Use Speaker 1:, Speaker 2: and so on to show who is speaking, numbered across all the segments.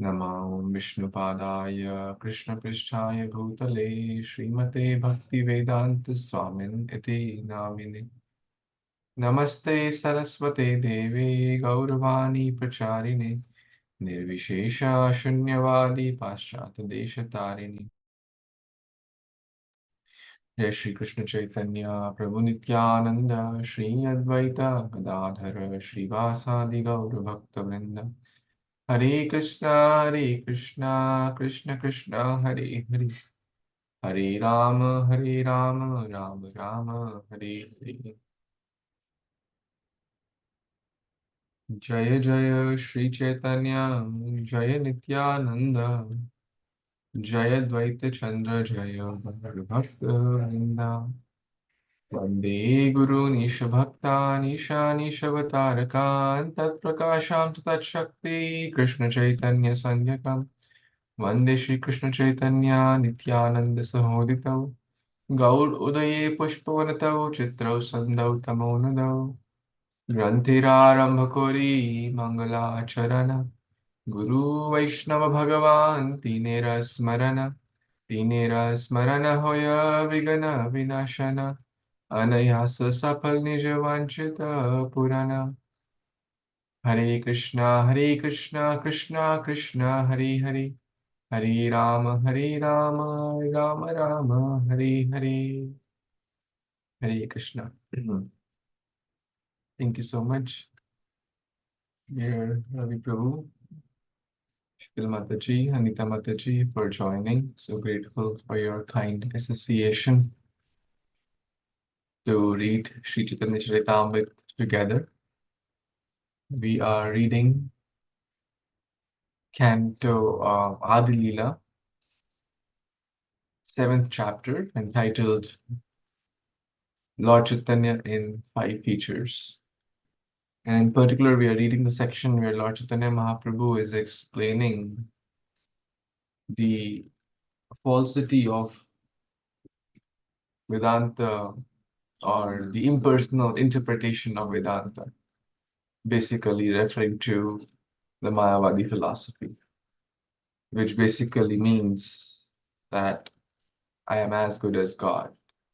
Speaker 1: नमो विष्णुपादाय कृष्णपृष्ठाय भूतले श्रीमते भक्तिवेदांत स्वामिन् इति नामिने। नमस्ते सरस्वते देवे गौरवाणी प्रचारिणे निर्विशेष शून्यवादी पाश्चात्य देशतारिणे। जय श्री कृष्ण चैतन्य प्रभु नित्यानंद श्री अद्वैत गदाधर श्रीवासादि गौर भक्त वृंद। हरे कृष्णा कृष्ण कृष्ण हरे हरे, हरे राम राम राम हरे हरे। जय जय श्री चैतन्य जय नित्यानंद, जय द्वैत चंद्र जय भक्त वृंदा। वन्दे गुरूनीशभक्तानीशानीशवतारकान् तत्प्रकाशां च तत्शक्ति कृष्णचैतन्यसंज्ञकम्। वन्दे श्रीकृष्णचैतन्य नित्यानन्द सहोदितौ गौर उदये पुष्पवनतौ चित्रौ सन्दौ तमोनुदौ ग्रन्थिरारम्भकोरि मङ्गलाचरण गुरु वैष्णव भगवान् तीनेर स्मरण होय विघ्न विनाशन अनायास सफल निज वांछित पुराण। हरे कृष्णा कृष्णा कृष्णा हरे हरे, हरे राम राम राम हरे हरे। हरे Krishna. Thank you so much, dear Ravi Prabhu, Shil Mataji, Anita Mataji, for joining. So grateful for your kind association to read Sri Chaitanya Charitamrita together. We are reading Canto Adi Lila, 7th chapter, entitled Lord Chaitanya in 5 Features. And in particular, we are reading the section where Lord Chaitanya Mahaprabhu is explaining the falsity of Vedanta, or the impersonal interpretation of Vedanta, basically referring to the Mayavadi philosophy, which basically means that I am as good as God,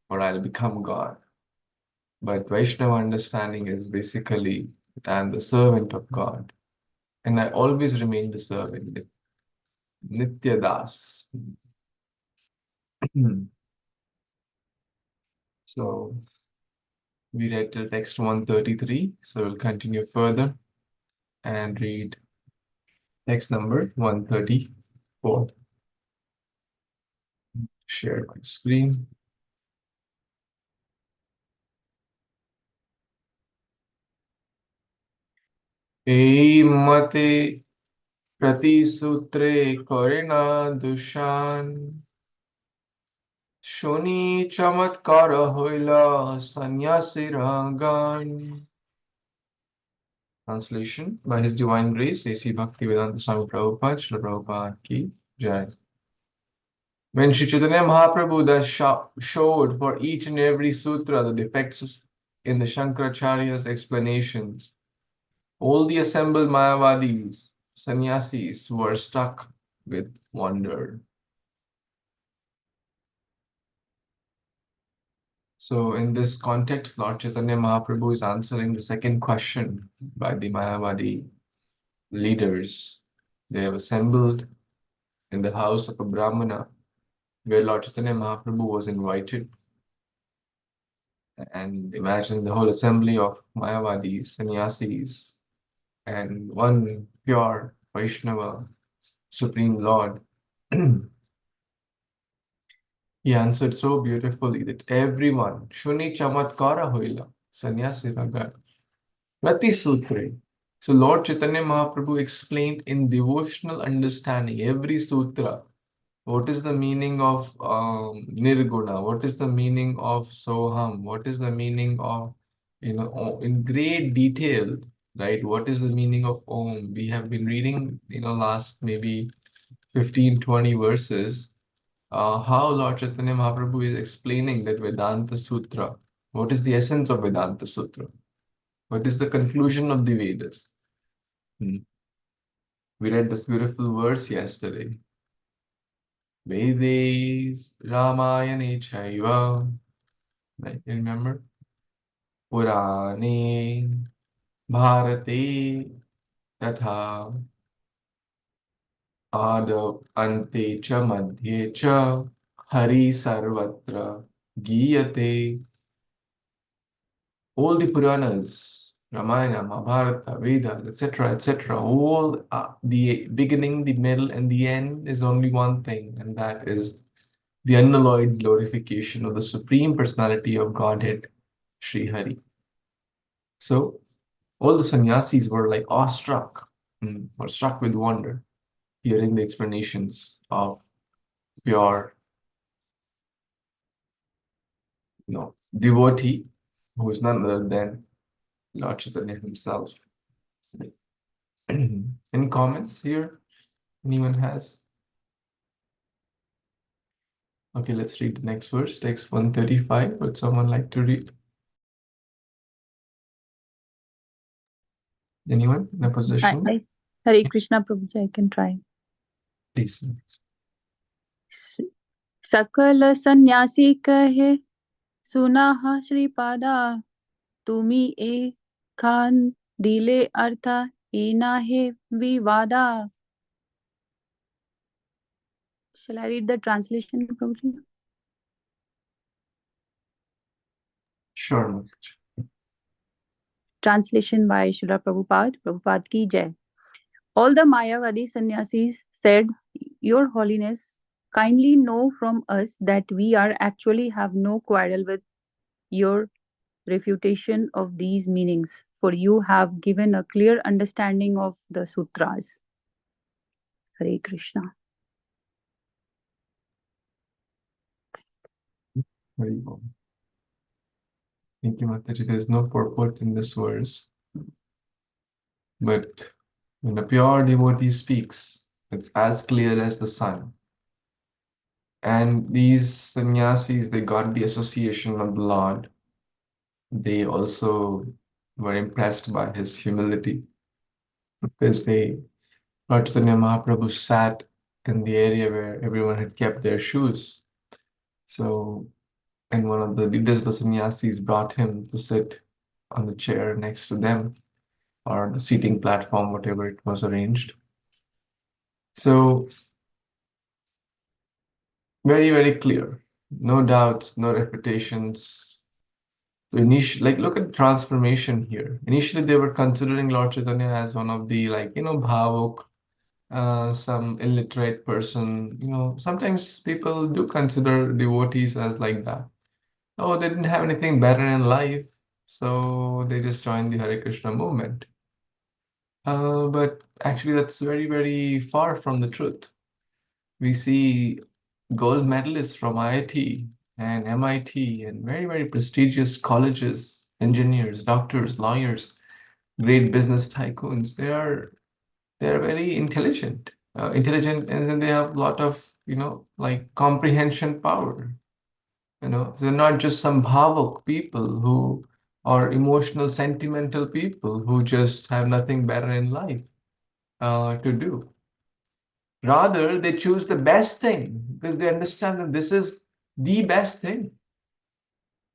Speaker 1: or I'll become God. But Vaishnava understanding is basically that I am the servant of God, and I always remain the servant, Nitya Das. So we read till text 133, so we'll continue further and read text number 134. Share my screen. এই মতে প্রতিসূত্রে করে না দূষণ, শুনি চমৎকার হইল সন্ন্যাসীর গান। Translation by His Divine Grace, A.C. Bhaktivedanta Swami Prabhupada, Srila Prabhupada ki Jai. When Sri Chaitanya Mahaprabhu thus showed for each and every sutra the defects in the Shankaracharya's explanations, all the assembled Mayavadis, sannyasis, were struck with wonder. So in this context, Lord Chaitanya Mahaprabhu is answering the second question by the Mayavadi leaders. They have assembled in the house of a Brahmana where Lord Chaitanya Mahaprabhu was invited. And imagine the whole assembly of Mayavadis, sannyasis, and one pure Vaishnava, Supreme Lord. He answered so beautifully that everyone, Shuni Chamatkara Hoila, Sannyasi Raga, Rati Sutre. So Lord Chaitanya Mahaprabhu explained in devotional understanding every sutra. What is the meaning of Nirguna? What is the meaning of Soham? What is the meaning of, in great detail, right? What is the meaning of Om? We have been reading, last maybe 15, 20 verses, how Lord Chaitanya Mahaprabhu is explaining that Vedanta Sutra. What is the essence of Vedanta Sutra? What is the conclusion of the Vedas? Hmm. We read this beautiful verse yesterday. Vedes Ramayane Chaiva. Right, you remember? Purane Bharate Tatha Adav Ante Cha Madhye Cha Hari Sarvatra Giyate. All the Puranas, Ramayana, Mahabharata, Vedas, etc., all the beginning, the middle, and the end is only one thing, and that is the unalloyed glorification of the Supreme Personality of Godhead, Sri Hari. So all the sannyasis were like awestruck, or struck with wonder, hearing the explanations of pure, devotee, who is none other than Lord Chaitanya himself. Any comments here? Anyone has? Okay, let's read the next verse, text 135. Would someone like to read? Anyone in a position?
Speaker 2: Hare Krishna Prabhuji, I can try.
Speaker 1: Please.
Speaker 2: सकल सन्यासी कहे सुना श्रीपादा तुमी ए खान दिले अर्था एना हे विवादा. Shall I read the translation, Prabhuji?
Speaker 1: Sure.
Speaker 2: Translation by Srila Prabhupada. Prabhupada ki jai. All the Mayavadi sannyasis said, Your Holiness, kindly know from us that we are actually have no quarrel with your refutation of these meanings, for you have given a clear understanding of the sutras. Hare Krishna.
Speaker 1: Very well. Thank you, Mataji. There's no purport in this verse. But when a pure devotee speaks, it's as clear as the sun. And these sannyasis, they got the association of the Lord. They also were impressed by his humility, because Lord Chaitanya Mahaprabhu sat in the area where everyone had kept their shoes. So, and one of the leaders of the sannyasis brought him to sit on the chair next to them, or the seating platform, whatever it was arranged. So, very, very clear. No doubts, no reputations. Look at transformation here. Initially, they were considering Lord Chaitanya as one of the, bhavuk, some illiterate person. Sometimes people do consider devotees as like that. Oh, they didn't have anything better in life, so they just joined the Hare Krishna movement. But actually, that's very, very far from the truth. We see gold medalists from IIT and MIT and very, very prestigious colleges, engineers, doctors, lawyers, great business tycoons. They're very intelligent, and then they have a lot of, comprehension power. They're not just some bhavuk people who are emotional, sentimental people who just have nothing better in life to do. Rather, they choose the best thing because they understand that this is the best thing.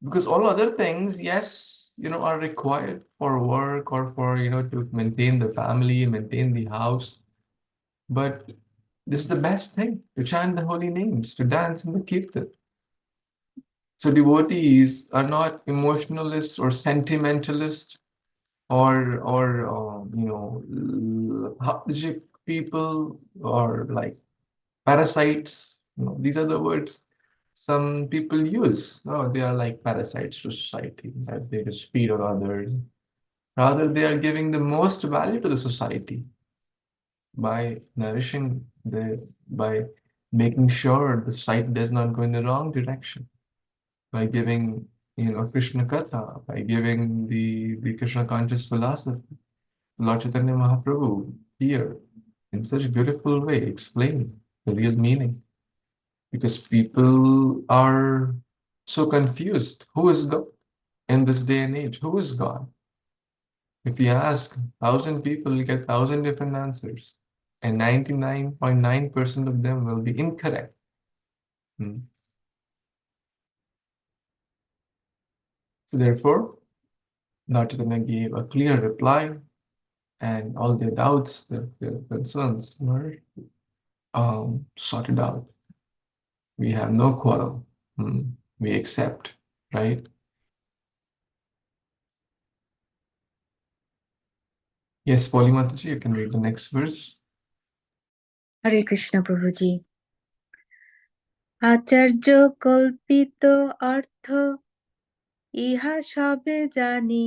Speaker 1: Because all other things, yes, are required for work or for, to maintain the family, maintain the house. But this is the best thing, to chant the holy names, to dance in the kirtan. So devotees are not emotionalists or sentimentalists or lethargic people or like parasites. These are the words some people use. Oh, they are like parasites to society, that they just feed on others. Rather, they are giving the most value to the society by nourishing by making sure the society does not go in the wrong direction, by giving Krishna Katha, by giving the Krishna conscious philosophy. Lord Chaitanya Mahaprabhu here in such a beautiful way explain the real meaning, because people are so confused. Who is God in this day and age? Who is God? If you ask 1,000 people, you get 1,000 different answers. and 99.9% of them will be incorrect. So therefore, Lord Chaitanya gave a clear reply, and all their doubts, their concerns were sorted out. We have no quarrel. We accept, right? Yes, Polly Mataji, you can read the next verse.
Speaker 2: Hare Krishna Prabhuji. আচার্য কল্পিত অর্থ ইহা সবে জানি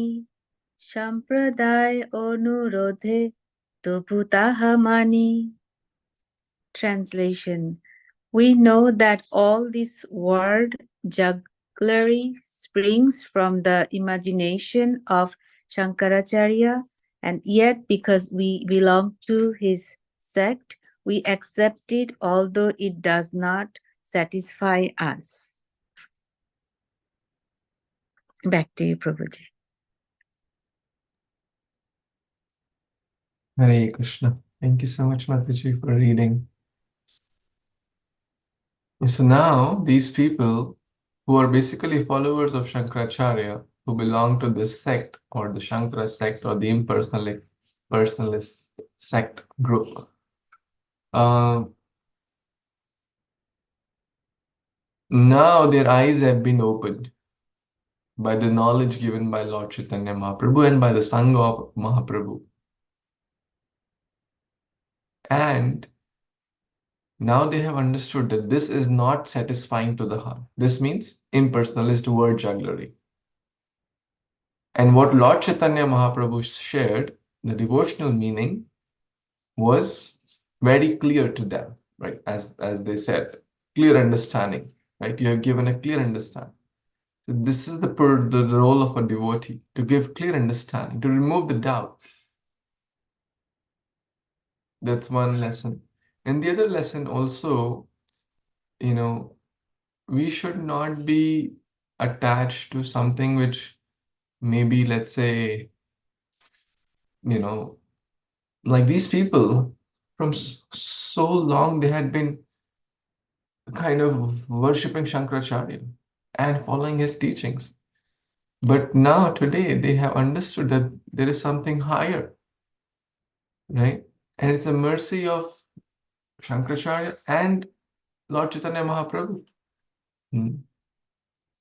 Speaker 2: সম্প্রদায় অনুরোধে তবু তাহা মানি. Translation. We know that all this word jugglery springs from the imagination of Shankaracharya, and yet because we belong to his sect, we accept it although it does not satisfy us. Back to you, Prabhuji.
Speaker 1: Hare Krishna. Thank you so much, Mataji, for reading. So now these people who are basically followers of Shankaracharya, who belong to this sect or the Shankara sect or the impersonalist sect group, now their eyes have been opened by the knowledge given by Lord Chaitanya Mahaprabhu and by the Sangha of Mahaprabhu. And now they have understood that this is not satisfying to the heart. This means impersonalist word jugglery. And what Lord Chaitanya Mahaprabhu shared, the devotional meaning, was very clear to them, right? As they said, clear understanding, right? You have given a clear understanding. So this is the role of a devotee, to give clear understanding, to remove the doubt. That's one lesson. And the other lesson also, we should not be attached to something which maybe, let's say, like these people from so long, they had been kind of worshipping Shankaracharya and following his teachings. But now, today, they have understood that there is something higher, right? And it's a mercy of Shankaracharya and Lord Chaitanya Mahaprabhu.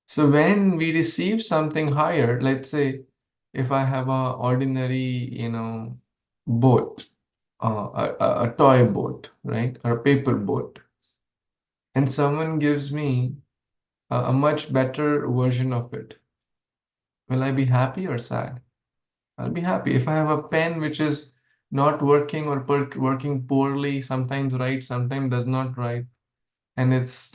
Speaker 1: So when we receive something higher, let's say, if I have a ordinary, boat, a toy boat, right, or a paper boat, and someone gives me a much better version of it, will I be happy or sad? I'll be happy. If I have a pen which is not working or working poorly, sometimes right, sometimes does not write, and it's,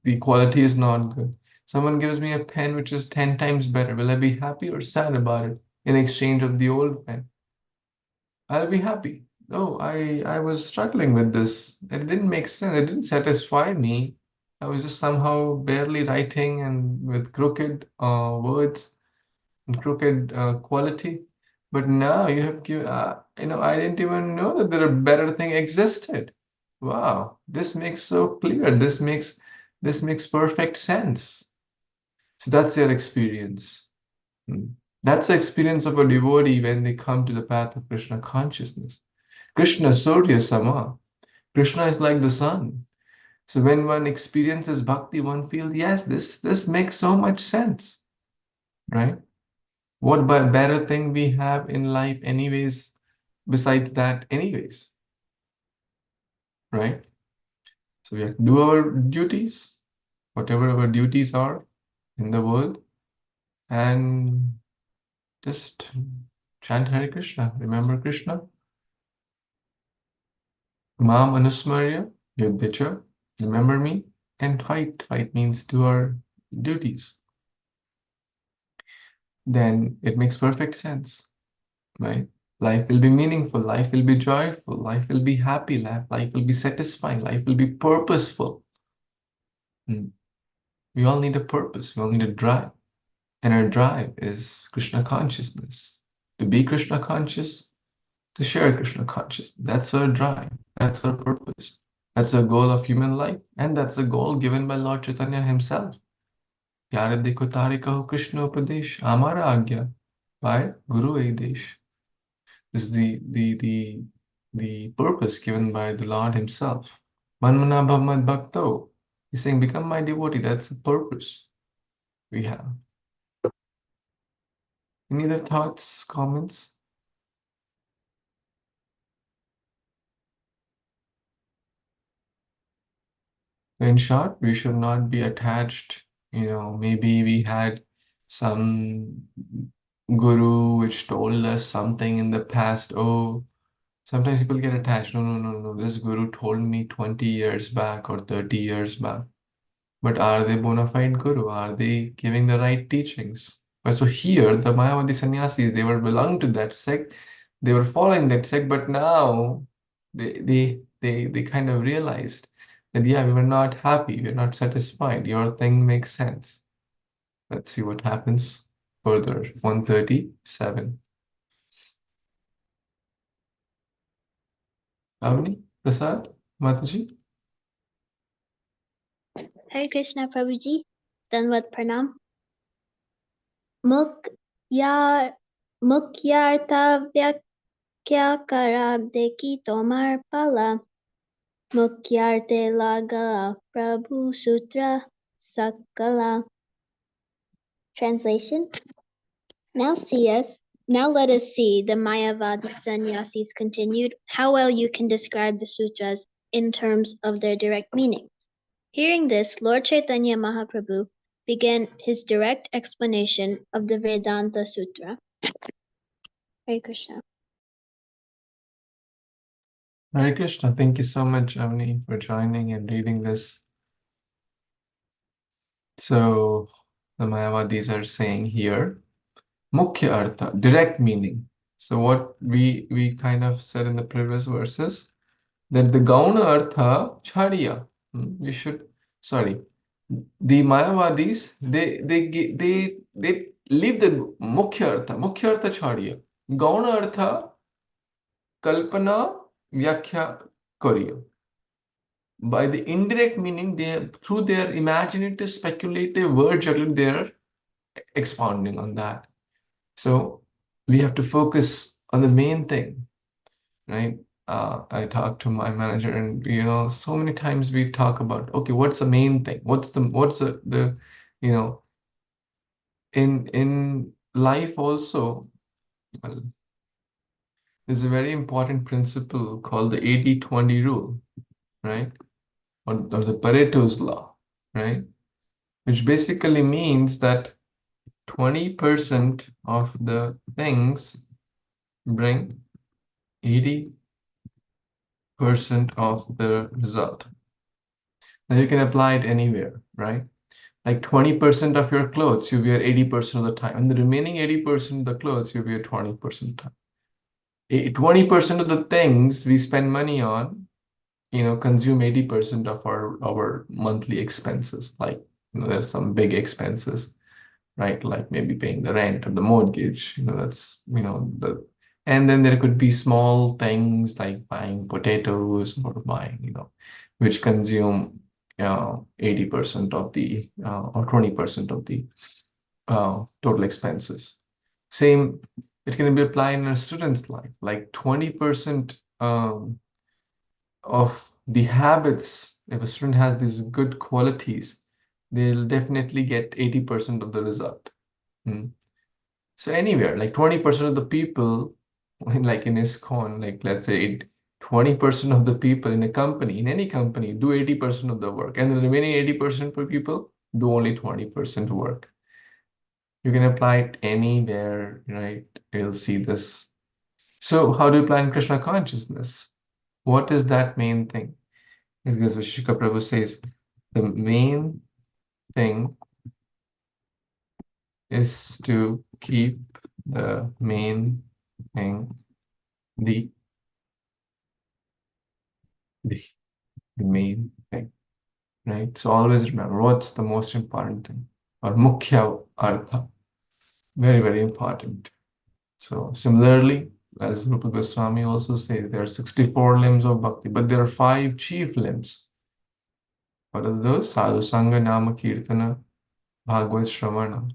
Speaker 1: the quality is not good. Someone gives me a pen which is 10 times better. Will I be happy or sad about it in exchange of the old pen? I'll be happy. Oh, I was struggling with this. It didn't make sense. It didn't satisfy me. I was just somehow barely writing and with crooked words and crooked quality. But now you have given, I didn't even know that there a better thing existed. Wow, this makes so clear. This makes perfect sense. So that's their experience. That's the experience of a devotee when they come to the path of Krishna consciousness. Krishna Surya Sama. Krishna is like the sun. So when one experiences bhakti, one feels, yes, this makes so much sense, right? What better thing we have in life anyways, besides that anyways, right? So we have to do our duties, whatever our duties are in the world, and just chant Hare Krishna, remember Krishna. Mam Anusmarya Yudhyacha, remember me, and fight. Fight means do our duties. Then it makes perfect sense, right? Life will be meaningful, life will be joyful, life will be happy, life will be satisfying, life will be purposeful. We all need a purpose, we all need a drive. And our drive is Krishna consciousness. To be Krishna conscious, to share Krishna consciousness. That's our drive. That's our purpose. That's the goal of human life, and that's the goal given by Lord Chaitanya himself. प्यारे देखो तारे कहो कृष्ण उपदेश हमारा आज्ञा by Guru Aidesh. This is the purpose given by the Lord himself. Manmana bhavat bhakto. He's saying, become my devotee. That's the purpose we have. Any other thoughts, comments? In short, we should not be attached. Maybe we had some guru which told us something in the past. Oh, sometimes people get attached. No, no, no, no. This guru told me 20 years back or 30 years back. But are they bona fide guru? Are they giving the right teachings? So here, the Mayavadi sannyasis, they were belonging to that sect. They were following that sect, but now they kind of realized that yeah, we were not happy, we're not satisfied. Your thing makes sense. Let's see what happens further. 137. Avni, Prasad, Mataji.
Speaker 3: Hare Krishna Prabhuji, Danvat Pranam. Mukya Mukyartha Vyakya Karabdeki Tomar Pala Mukyarte Laga Prabhu Sutra Sakala. Translation. Now let us see, the Mayavadi sannyasis continued, how well you can describe the sutras in terms of their direct meaning. Hearing this, Lord Chaitanya Mahaprabhu began his direct explanation of the Vedanta Sutra. Hare Krishna.
Speaker 1: Hare Krishna. Thank you so much, Avni, for joining and reading this. So the Mayavadis are saying here, Mukhya Artha, direct meaning. So what we kind of said in the previous verses, that the Gauna Artha Chadiya. We should, sorry, the Mayavadis, they leave the Mukhya Artha Chadiya. Gauna Artha Kalpana Vyakhya Kariya. By the indirect meaning, through their imaginative, speculative word juggling, they're expounding on that. So we have to focus on the main thing, right? I talked to my manager, and so many times we talk about, okay, what's the main thing? What's the in life also, well, there's a very important principle called the 80-20 rule, right? Or the Pareto's law, right? Which basically means that 20% of the things bring 80% of the result. Now you can apply it anywhere, right? Like 20% of your clothes you wear 80% of the time, and the remaining 80% of the clothes you wear 20% of the time. 20% of the things we spend money on, consume 80% of our monthly expenses. Like, there's some big expenses, right? Like maybe paying the rent or the mortgage, and then there could be small things like buying potatoes or buying, which consume 80% of the or 20% of the total expenses. Same, it can be applied in a student's life, like 20% of the habits. If a student has these good qualities, they'll definitely get 80% of the result. So anywhere, like 20% of the people, like in ISKCON, like let's say 20% of the people in a company, in any company, do 80% of the work, and the remaining 80% of people do only 20% work. You can apply it anywhere, right? You'll see this. So how do you apply in Krishna consciousness? What is that main thing? Because Vishika Prabhu says, the main thing is to keep the main thing, the main thing, right? So always remember what's the most important thing, or mukhya artha, very, very important. So similarly, As Rupa Goswami also says, there are 64 limbs of bhakti, but there are 5 chief limbs. What are those? Sadhu Sangha, Nama Kirtana, Bhagavad Shravana,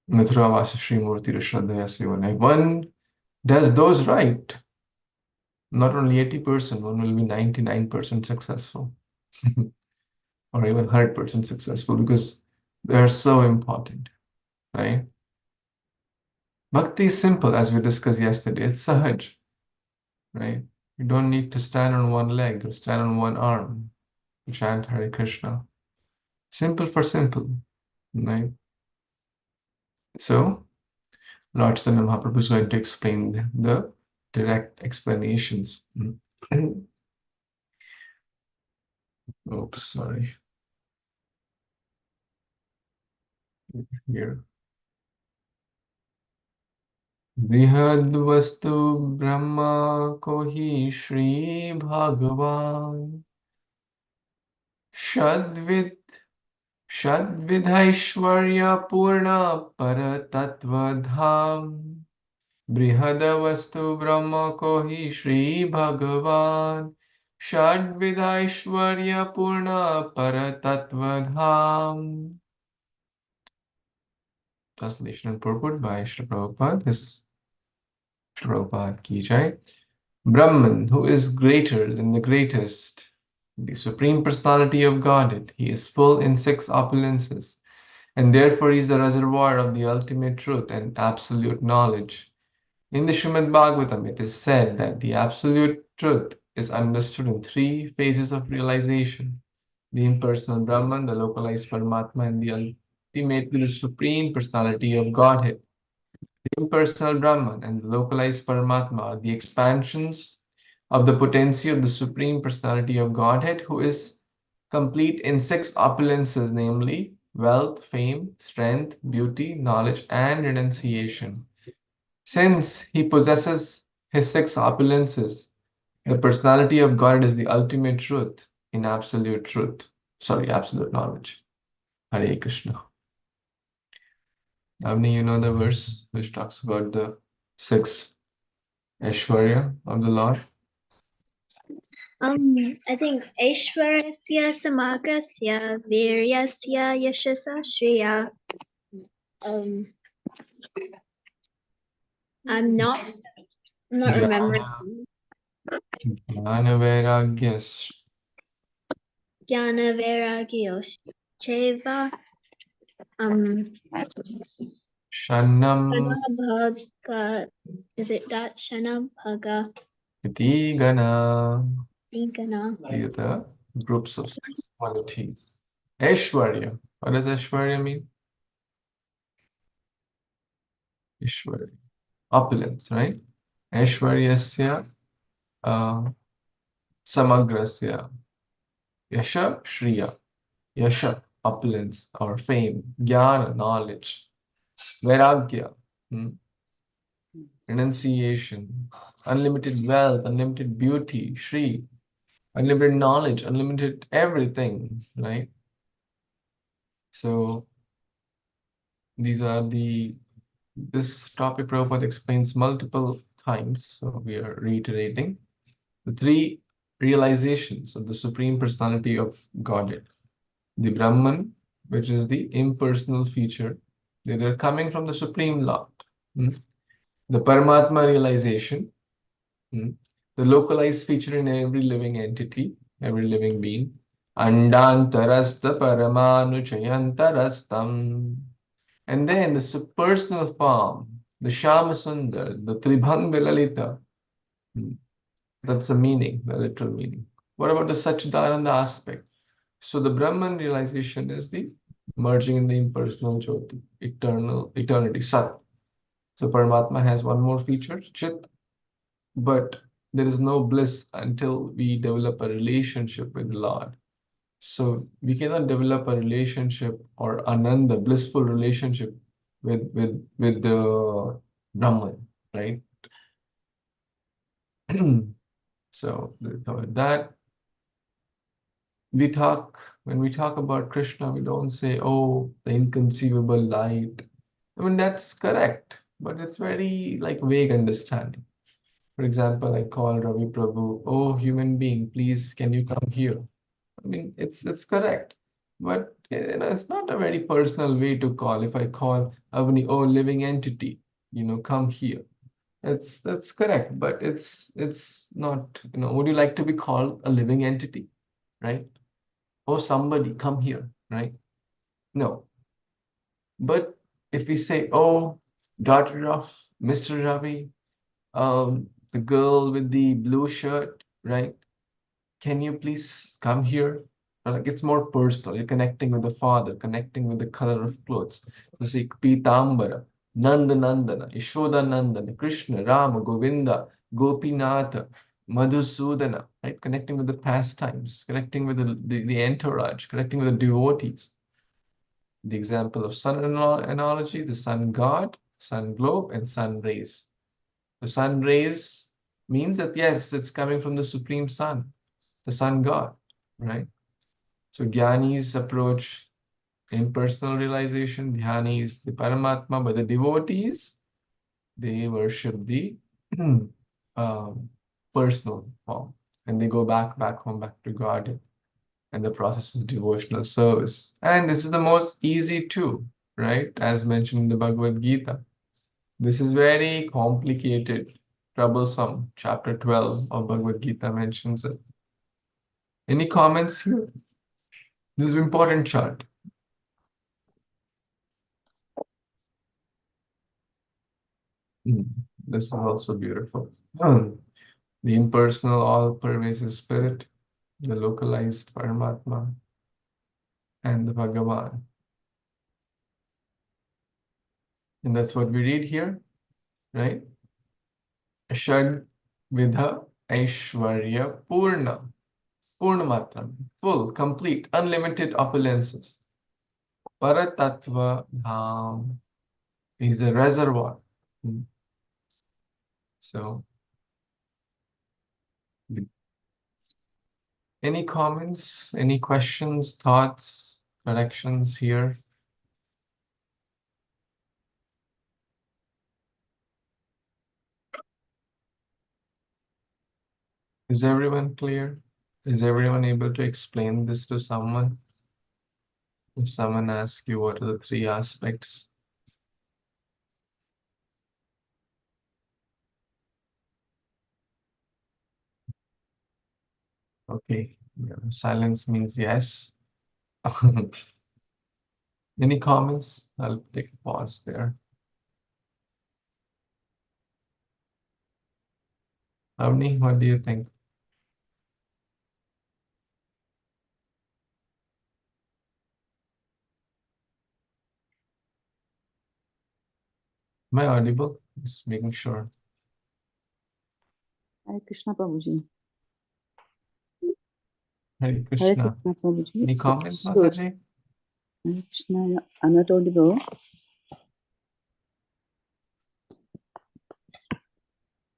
Speaker 1: Mithura Vasa Sri Murti Shraddhaya Sevana. If one does those right, not only 80%, one will be 99% successful. Or even 100% successful, because they are so important, right? Bhakti is simple, as we discussed yesterday. It's sahaj, right? You don't need to stand on one leg or stand on one arm to chant Hare Krishna. Simple for simple, right? So, Lord Chaitanya Mahaprabhu is going to explain the direct explanations. Oops, sorry. Here. बृहद वस्तु ब्रह्मा को ही श्री भगवान षद्विधैश्वर्य पूर्ण पर तत्व धाम बृहद वस्तु ब्रह्म को ही श्री भगवान षड्विधैश्वर्य पूर्ण पर तत्व धाम. Translation and purport by Srila Prabhupada. Prabhupada ki jai. Brahman, who is greater than the greatest, the Supreme Personality of Godhead, he is full in 6 opulences, and therefore he is the reservoir of the ultimate truth and absolute knowledge. In the Srimad Bhagavatam, it is said that the absolute truth is understood in 3 phases of realization: the impersonal Brahman, the localized Paramatma, and the ultimately the Supreme Personality of Godhead. The impersonal Brahman and the localized Paramatma are the expansions of the potency of the Supreme Personality of Godhead, who is complete in 6 opulences, namely wealth, fame, strength, beauty, knowledge, and renunciation. Since he possesses his 6 opulences, the personality of God is the ultimate truth in absolute truth. Sorry, absolute knowledge. Hare Krishna. Avni, you know the verse which talks about the 6 Aishwarya of the Lord?
Speaker 3: I think Aishwarasya Samagrasya Viryasya Yashasa Shriya. I'm not remembering.
Speaker 1: Jnana Vairagyas.
Speaker 3: Jnana Vairagyosh Cheva.
Speaker 1: Shannam
Speaker 3: Bhaga. Is it that Shana Bhaga?
Speaker 1: Gana.
Speaker 3: Igana.
Speaker 1: These are the groups of 6 qualities. Aishwarya. What does Aishwarya mean? Aishwarya. Opulence, right? Aishwaryasya Samagrasya. Yasha Shriya. Yasha, opulence or fame. Jnana, knowledge. Vairagya, renunciation. Unlimited wealth, unlimited beauty. Shri, unlimited knowledge, unlimited everything, right? So these are this topic Prabhupada explains multiple times, so we are reiterating the 3 realizations of the Supreme Personality of Godhead. The Brahman, which is the impersonal feature, they are coming from the Supreme Lord. The Paramatma realization, the localized feature in every living entity, every living being. Andantarasta Paramanuchayantarastam. And then the personal form, the Shamasundar, the Tribhang Vilalita. That's the meaning, the literal meaning. What about the Satchidananda aspect? So the Brahman realization is the merging in the impersonal Jyoti, eternity, Sat. So Paramatma has one more feature, Chit, but there is no bliss until we develop a relationship with the Lord. So we cannot develop a relationship or ananda, blissful relationship with the Brahman, right? So with that, when we talk about Krishna, we don't say, oh, the inconceivable light. I mean, that's correct. but it's very like vague understanding. For example, I call Ravi Prabhu, oh human being, please can you come here? I mean, it's correct, but it's not a very personal way to call. If I call Avni, oh living entity, come here. That's correct, but it's not, would you like to be called a living entity, right? Oh somebody, come here, right? No. But if we say, oh, daughter of Mr. Ravi, the girl with the blue shirt, right? Can you please come here? Like it's more personal. You're connecting with the father, connecting with the color of clothes. You see, Pitambara, Nanda Nandana, Yashoda Nandana, Krishna, Rama, Govinda, Gopinatha, Madhusudana, right? Connecting with the pastimes, connecting with the entourage, connecting with the devotees. The example of sun analogy, the sun god, sun globe, and sun rays. The sun rays means that yes, it's coming from the supreme sun, the sun god, right? So Gyanis approach impersonal realization, Dhyanis the Paramatma, but the devotees, they worship the um, personal form, and they go back home, back to God, and the process is devotional service. And this is the most easy too, right? As mentioned in the Bhagavad Gita. This is very complicated, troublesome. Chapter 12 of Bhagavad Gita mentions it. Any comments here? This is an important chart. This is also beautiful. The impersonal, all-pervasive spirit, the localized Paramatma, and the Bhagavan. And that's what we read here, right? Shad Vidha Aishwarya Purna. Purnamatram, full, complete, unlimited opulences. Paratattva Dham is a reservoir. So, any comments, any questions, thoughts, corrections here? Is everyone clear? Is everyone able to explain this to someone? If someone asks you what are the three aspects? Okay, silence means yes. Any comments? I'll take a pause there. Avni, what do you think? Am I audible? Just making sure.
Speaker 2: Hare Krishna Prabhuji.
Speaker 1: Hare
Speaker 2: Hare
Speaker 1: Krishna.
Speaker 2: Krishna Prabhuji.
Speaker 1: Any comments, Mataji?
Speaker 2: Hare Krishna, I'm not audible.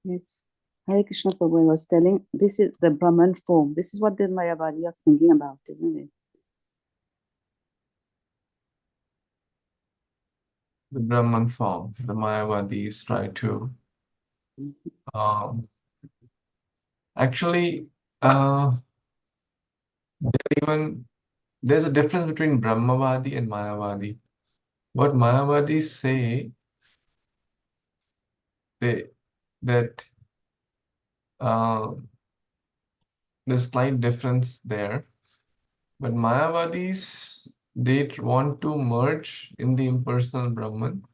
Speaker 2: Yes. Hare Krishna Prabhu was telling, this is the Brahman form. This is what the Mayavadi are thinking about, isn't it?
Speaker 1: The Brahman form, the Mayavadis try to actually even there's a difference between Brahmavadi and Mayavadi. What Mayavadis say that there's slight difference there, but Mayavadis they want to merge in the impersonal Brahman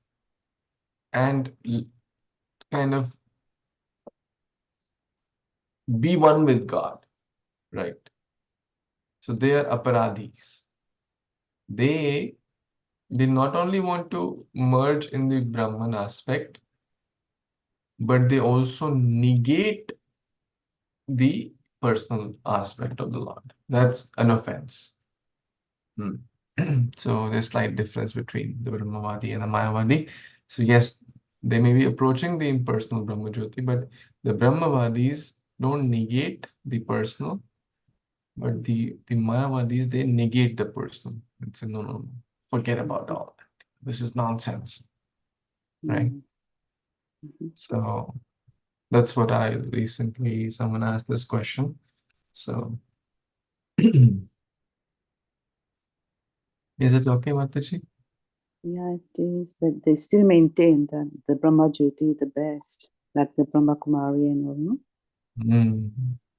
Speaker 1: and kind of be one with God, right? So they are aparadhis. They not only want to merge in the Brahman aspect, but they also negate the personal aspect of the Lord. That's an offense. So there's slight difference between the Brahmavadi and the Mayavadi. So yes, they may be approaching the impersonal Brahmajyoti, but the Brahmavadis don't negate the personal, but the Mayavadis, they negate the personal and say, no, forget about all that. This is nonsense, right? So that's what I recently, someone asked this question. So is it okay, Mataji?
Speaker 2: Yeah, it is, but they still maintain that the Brahma Jyoti the best, like the Brahma Kumari and all, no?
Speaker 1: Mm.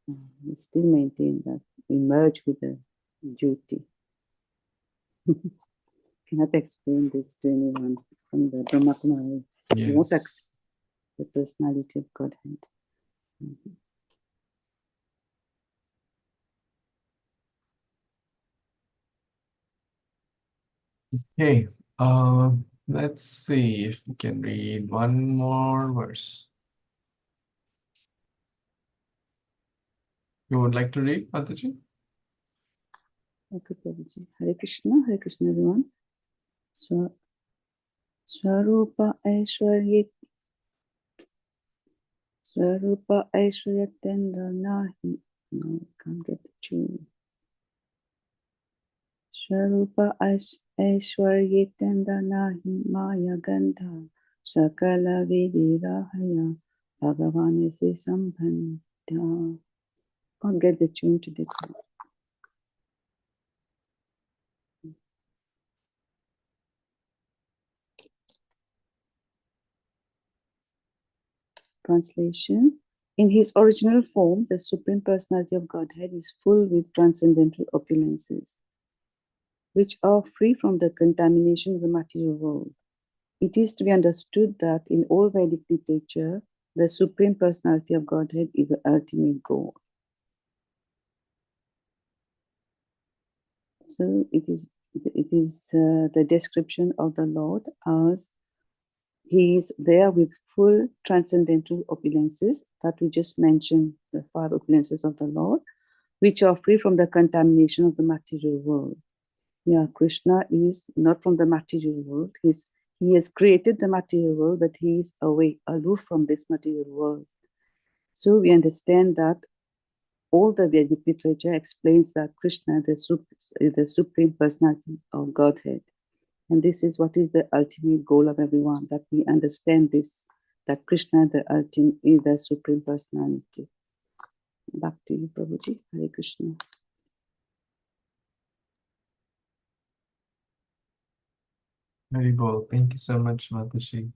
Speaker 2: They still maintain that we merge with the Jyoti. Cannot explain this to anyone from the Brahma Kumari. They won't accept
Speaker 1: Yes.
Speaker 2: the personality of Godhead.
Speaker 1: Okay. Let's see if we can read one more verse. You would like to read, Mataji?
Speaker 2: Okay, Prabhuji. Hare Krishna everyone. Swarupa Aishwarya Tendra Nahi. No, can't get the tune. Swarupa Aishwarya Tendra Nahi Maya Gandha Sakala Vidirahaya Bhagavan se Sambandha. Can't get the tune today. Translation. In his original form, the Supreme Personality of Godhead is full with transcendental opulences, which are free from the contamination of the material world. It is to be understood that in all Vedic literature, the Supreme Personality of Godhead is the ultimate goal. So it is the description of the Lord as he is there with full transcendental opulences that we just mentioned, the five opulences of the Lord, which are free from the contamination of the material world. Yeah, Krishna is not from the material world. He has created the material world, but he is away, aloof from this material world. So we understand that all the Vedic literature explains that Krishna is the Supreme Personality of Godhead. And this is what is the ultimate goal of everyone, that we understand this, that Krishna the ultimate is the Supreme Personality. Back to you, Prabhuji. Hare Krishna.
Speaker 1: Very well. Thank you so much, Mataji.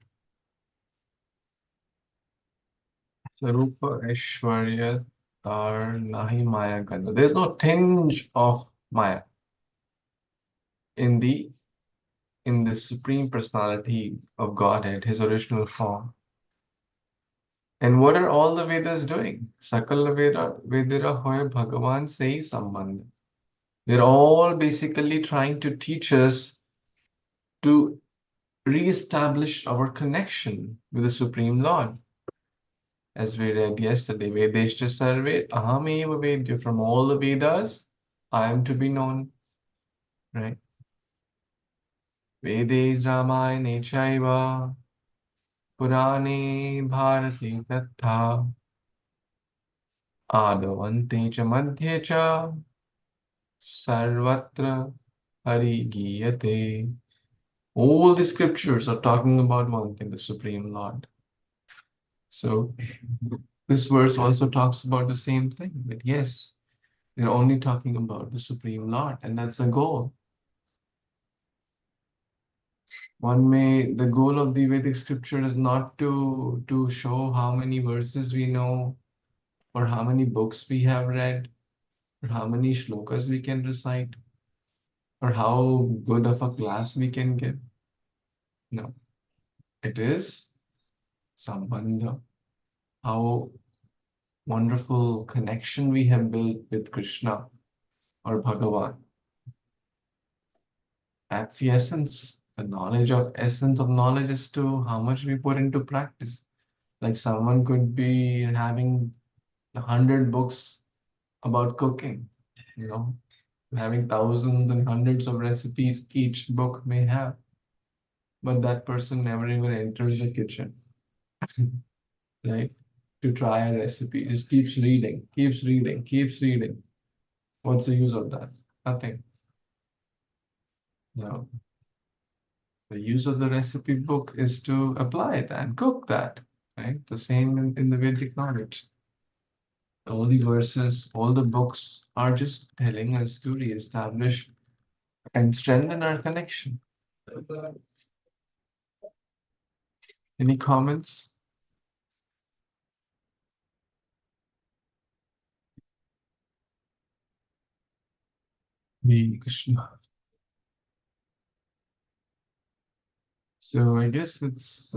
Speaker 1: Sarupa Aishwarya Tar Nahi Maya Gandha. There's no tinge of Maya in the Supreme Personality of Godhead, his original form. And what are all the Vedas doing? Sakala Vedira Hoya Bhagavan Sei Sambandha. They're all basically trying to teach us to re-establish our connection with the Supreme Lord. As we read yesterday, Vedeshta Sarve Ahameva Vedya. From all the Vedas, I am to be known. Right? Vedes Ramayane Chaiva Purane Bharati Tatha Adavante Cha Madhye Cha Sarvatra Hari Giyate. All the scriptures are talking about one thing, the Supreme Lord. So this verse also talks about the same thing, that yes, they're only talking about the Supreme Lord, and that's the goal. The goal of the Vedic scripture is not to show how many verses we know, or how many books we have read, or how many shlokas we can recite, or how good of a class we can give. No, it is Sambandha, how wonderful connection we have built with Krishna or Bhagavan. That's the essence. The essence of knowledge is to how much we put into practice. Like someone could be having 100 books about cooking, you know, having thousands and hundreds of recipes each book may have, but that person never even enters the kitchen, right? To try a recipe, just keeps reading, keeps reading, keeps reading. What's the use of that? Nothing. No. The use of the recipe book is to apply it and cook that. right? The same in the Vedic knowledge. All the verses, all the books are just telling us to reestablish and strengthen our connection. Any comments? Hare Krishna. So I guess it's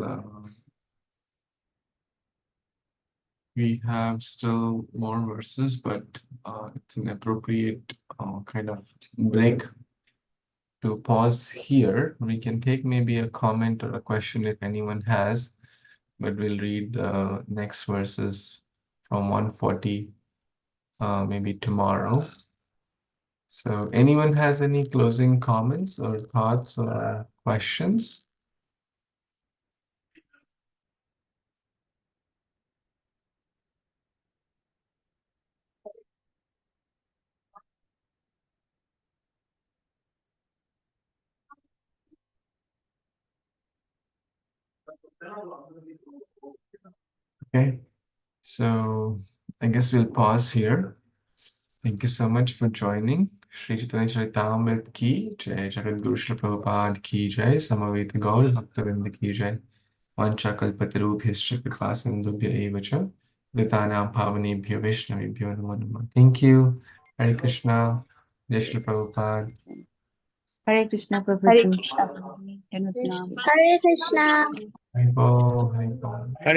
Speaker 1: we have still more verses, but it's an appropriate kind of break to pause here. We can take maybe a comment or a question if anyone has, but we'll read the next verses from 140 maybe tomorrow. So anyone has any closing comments or thoughts or questions? Okay, so I guess we'll pause here. Thank you so much for joining. Shri Chaitanya Charitamrita ki jai, Jagat Guru Srila Prabhupada ki jai, Samaveta Gaur Bhaktavinda ki jai, Vancha Kalpatarubhyascha Kripa Sindhubhya eva cha, Vitanam Pavanebhyo Vaishnavibhyo Namo Namah. Thank you. Hare Krishna. Jai Shri Prabhupada.
Speaker 2: Hare Krishna,
Speaker 4: Hare
Speaker 2: Prabhuji.
Speaker 4: Krishna.
Speaker 2: Dandavat pranam.
Speaker 3: Hare Krishna.
Speaker 1: Hare Bo, Hare Bo.
Speaker 4: Hare